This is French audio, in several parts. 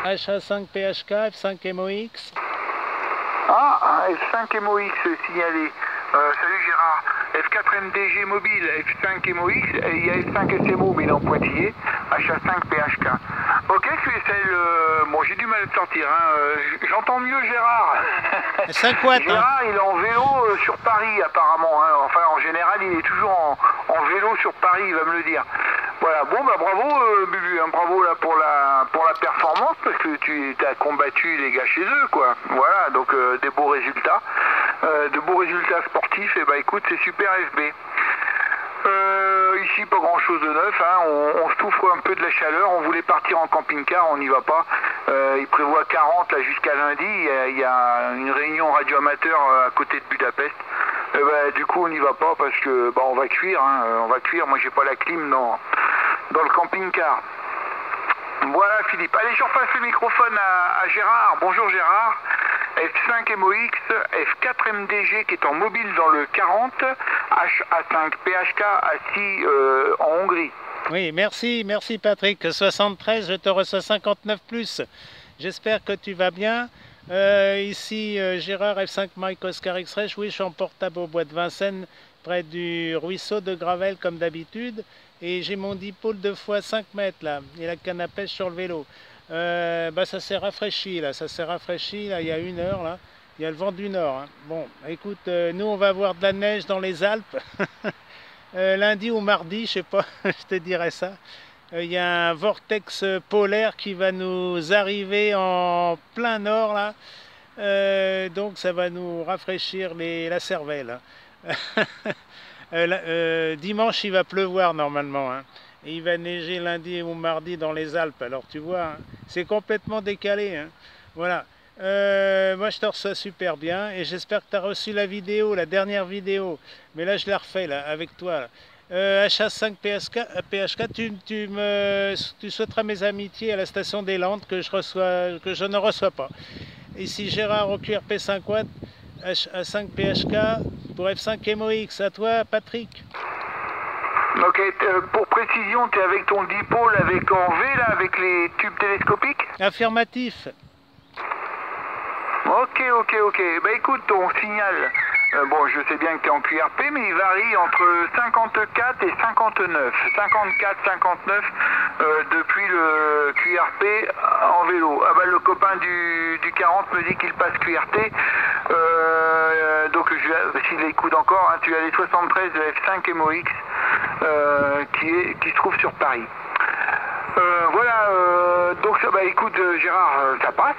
HA5PHK, F5MOX. Ah, F5MOX signalé. Salut Gérard. F4MDG mobile, F5MOX, et il y a F5SMO, mais il est en pointillé, HA5PHK. Ok, QSL, bon j'ai du mal à te sortir, hein. J'entends mieux Gérard. 5 watts. Gérard, il est en vélo sur Paris apparemment, hein. Enfin en général il est toujours en vélo sur Paris, il va me le dire. Voilà, bon bah bravo Bubu, hein, bravo là pour la performance, parce que tu as combattu les gars chez eux quoi. Voilà, donc des beaux résultats. De beaux résultats sportifs, et bah écoute, c'est super FB. Ici pas grand chose de neuf, hein. On souffre un peu de la chaleur, on voulait partir en camping-car, on n'y va pas. Il prévoit 40 là jusqu'à lundi, il y a une réunion radio-amateur à côté de Budapest. Du coup on n'y va pas parce que bah, on va cuire, hein. On va cuire, moi j'ai pas la clim dans le camping-car. Voilà Philippe, allez je repasse le microphone à Gérard. Bonjour Gérard. F5MOX, F4MDG qui est en mobile dans le 40, HA5PHK assis en Hongrie. Oui, merci Patrick. 73, je te reçois 59 plus. J'espère que tu vas bien. Ici Gérard F5 Mike Oscar X-Ray. Oui, je suis en portable au bois de Vincennes, près du ruisseau de Gravel comme d'habitude. Et j'ai mon dipôle de x 5 mètres là, et la canne à pêche sur le vélo. Ça s'est rafraîchi là, il y a 1 heure là, il y a le vent du nord. Hein. Bon, écoute, nous on va avoir de la neige dans les Alpes, lundi ou mardi, je sais pas, je te dirai ça. Il y a un vortex polaire qui va nous arriver en plein nord là, donc ça va nous rafraîchir la cervelle. Hein. Dimanche il va pleuvoir normalement. Hein. Et il va neiger lundi ou mardi dans les Alpes. Alors tu vois, hein, c'est complètement décalé. Hein. Voilà. Moi je te reçois super bien et j'espère que tu as reçu la vidéo, la dernière vidéo. Mais là je la refais là, avec toi. HA5PHK, tu souhaiteras mes amitiés à la station des Landes que je ne reçois pas. Ici Gérard au QRP 5 watts, HA5PHK pour F5MOX. À toi Patrick. Ok, pour précision, tu es avec ton dipôle en V là, avec les tubes télescopiques? Affirmatif. Ok. Bah écoute, ton signal, bon je sais bien que tu es en QRP, mais il varie entre 54 et 59. 54, 59 depuis le QRP en vélo. Ah bah le copain du 40 me dit qu'il passe QRT. Donc s'il écoute encore, hein, tu as les 73 de F5MOX qui se trouve sur Paris. Donc bah écoute Gérard, ça passe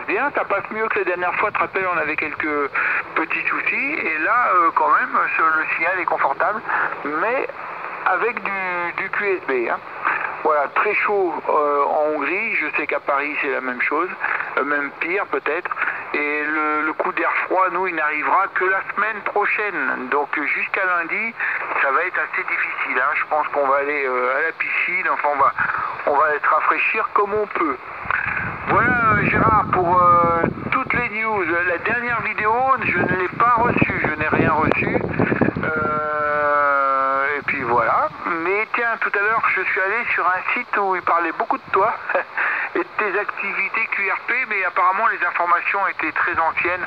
bien, ça passe mieux que la dernière fois, tu te rappelles on avait quelques petits soucis, et là quand même le signal est confortable, mais avec du QSB. Hein. Voilà, très chaud en Hongrie, je sais qu'à Paris c'est la même chose, même pire peut-être, et le coup d'air froid, nous, il n'arrivera que la semaine prochaine, donc jusqu'à lundi, ça va être assez difficile, hein. Je pense qu'on va aller à la piscine, enfin on va se rafraîchir comme on peut. Voilà Gérard, pour toutes les news, la dernière vidéo, je ne l'ai pas reçue, je n'ai rien reçu. Et puis voilà. Mais tiens, tout à l'heure, je suis allé sur un site où il parlait beaucoup de toi et de tes activités QRP, mais apparemment les informations étaient très anciennes,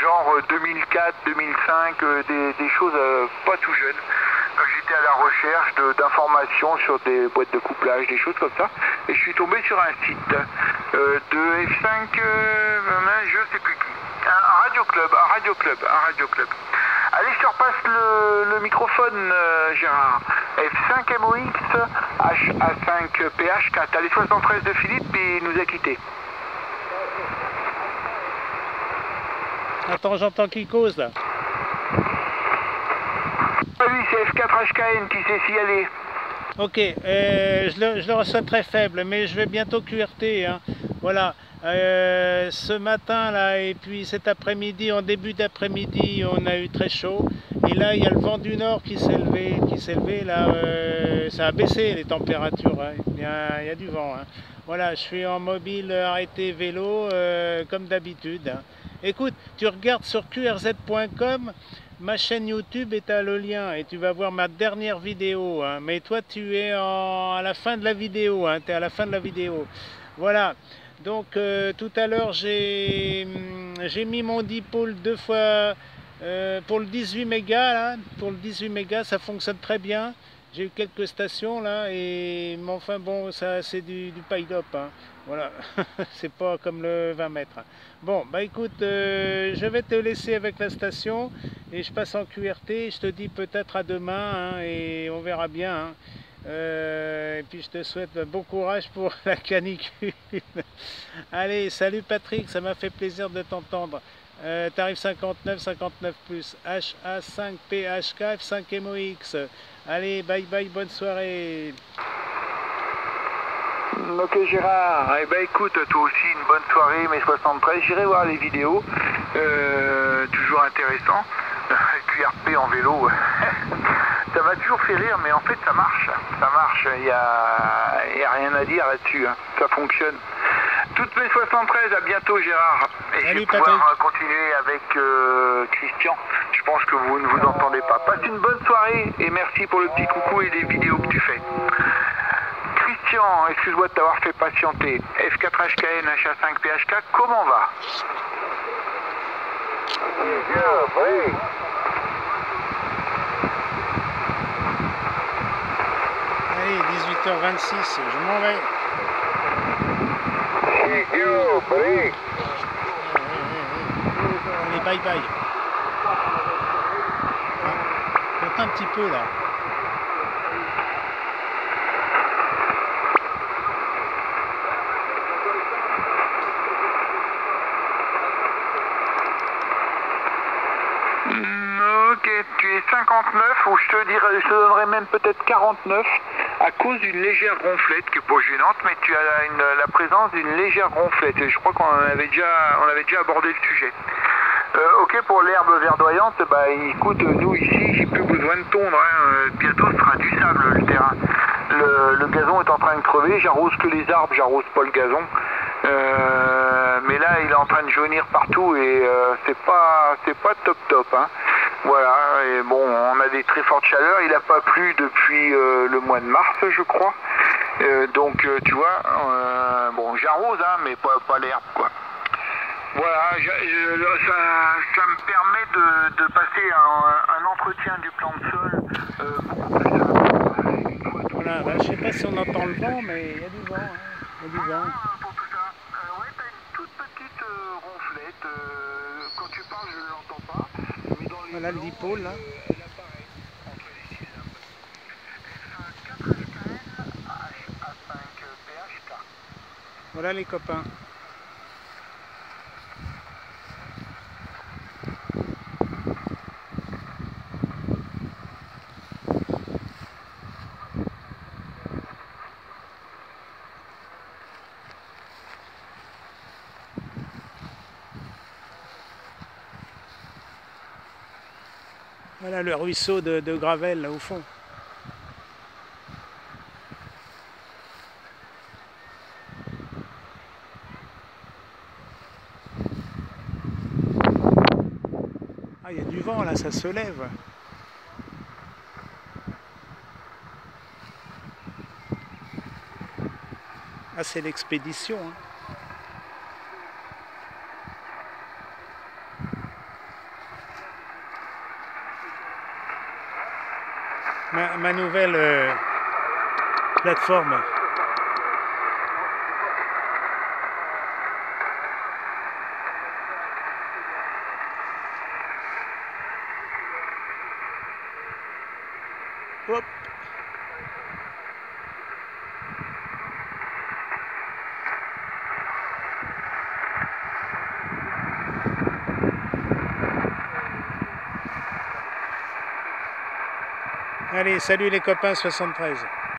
genre 2004, 2005, des choses pas tout jeunes. J'étais à la recherche d'informations sur des boîtes de couplage, des choses comme ça, et je suis tombé sur un site de F5, je sais plus qui, un radio club. Allez, je te repasse le microphone, Gérard. F5MOX, HA5PHK. T'as les 73 de Philippe et il nous a quittés. Attends, j'entends qui cause là. Lui, c'est F4HKN qui sait s'y aller. Ok, je le reçois très faible, mais je vais bientôt QRT. Hein. Voilà. Ce matin là et puis cet après-midi, en début d'après-midi, on a eu très chaud et là il y a le vent du nord qui s'est levé là, ça a baissé les températures, hein. Il y a du vent, hein. Voilà, je suis en mobile arrêté vélo comme d'habitude, hein. Écoute, tu regardes sur qrz.com, ma chaîne YouTube et tu as le lien et tu vas voir ma dernière vidéo. Hein. Mais toi, tu es à la fin de la vidéo. Hein. Tu es à la fin de la vidéo. Voilà. Donc, tout à l'heure, j'ai mis mon dipôle 2 fois pour le 18 mégas. Là. Pour le 18 mégas, ça fonctionne très bien. J'ai eu quelques stations là, mais enfin bon, ça c'est du paille-dop, hein. Voilà, c'est pas comme le 20 mètres. Bon, bah écoute, je vais te laisser avec la station et je passe en QRT. Je te dis peut-être à demain hein, et on verra bien. Hein. Et puis je te souhaite bon courage pour la canicule. Allez, salut Patrick, ça m'a fait plaisir de t'entendre. Tarif 59, 59 plus, HA5PHK, F5MOX. Allez, bye bye, bonne soirée. Ok Gérard, eh ben écoute, toi aussi une bonne soirée, mai 73, j'irai voir les vidéos, toujours intéressant, QRP en vélo, ça m'a toujours fait rire, mais en fait ça marche, il y a rien à dire là-dessus, hein. Ça fonctionne. Toutes mes 73, à bientôt Gérard, et salut, je vais pouvoir continuer avec Christian, je pense que vous ne vous entendez pas. Passe une bonne soirée, et merci pour le petit coucou et les vidéos que tu fais. Christian, excuse-moi de t'avoir fait patienter. F4HKN, HA5PHK, comment va? Allez, 18h26, je m'en vais. Allez, bye bye. Compte un petit peu là. Ok, tu es 59 ou je te donnerai même peut-être 49 à cause d'une légère ronflette qui n'est pas gênante, mais tu as la présence d'une légère ronflette et je crois qu'on avait déjà abordé le sujet. Ok, pour l'herbe verdoyante, bah écoute, nous ici, j'ai plus besoin de tondre, hein. Bientôt ce sera du sable le terrain. Le gazon est en train de crever, j'arrose que les arbres, j'arrose pas le gazon. Mais là il est en train de jaunir partout et c'est pas top hein. Voilà, et bon, on a des très fortes chaleurs, il n'a pas plu depuis le mois de mars je crois, donc tu vois, bon j'arrose hein, mais pas l'herbe quoi. Voilà, ça me permet de passer un entretien du plan de sol beaucoup plus simple. Voilà, là, je sais pas si on entend le vent, mais il y a du vent. Hein. Il y a du vent. Pour tout ça, ouais, t'as une toute petite ronflette. Quand tu parles, je ne l'entends pas. Mais dans les voilà le dipôle là. elle apparaît entre les syllabes. F4HKN, HA5PHK. Voilà les copains. Voilà le ruisseau de Gravel là au fond. Ah, il y a du vent là, ça se lève. Ah, c'est l'expédition. Hein. Ma nouvelle plateforme. Hop. Allez, salut les copains 73.